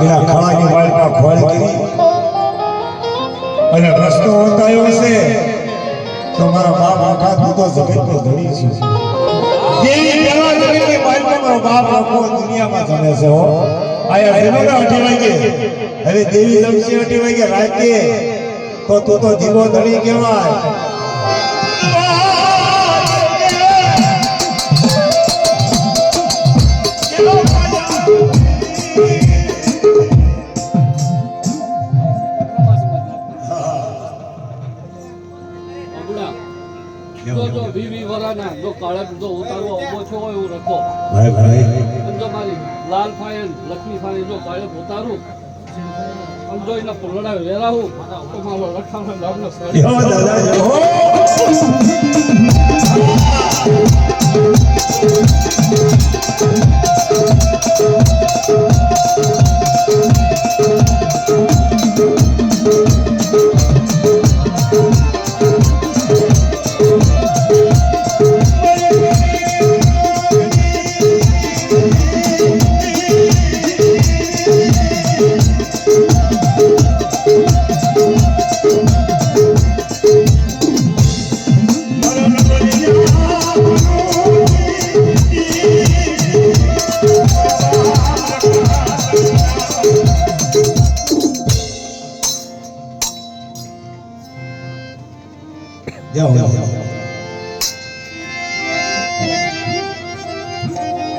એના ખળાની વાળમાં ખોળ કરી અને રસ્તો ઓતાયો છે તો મારા બાપ આખા તું તો જગતનો ધણી છે દેવી પેલા જગતની વાળમાં મારો બાપ આખો દુનિયામાં જમે છે હો આયા જમના 8 વાગે હવે દેવી જમશે 8 વાગે રાતે તો તું તો દીવો ધણી કહેવાય જો વીવી વરાના જો કાળા જો ઉતારો ઓછો હોય એવું રખો ભાઈ ભાઈ જો મારી લાલ ફાયન લક્ષ્મી ફાયન જો કાળે ઉતારું સમજો એના પુલડા વેરાવું તો મારો લખાણ નામનો સાડી યો દાદા યો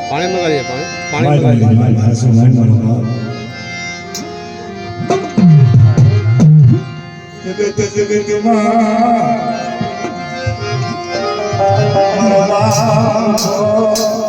પાણી મંગાવીએ પાણી મંગાવીએ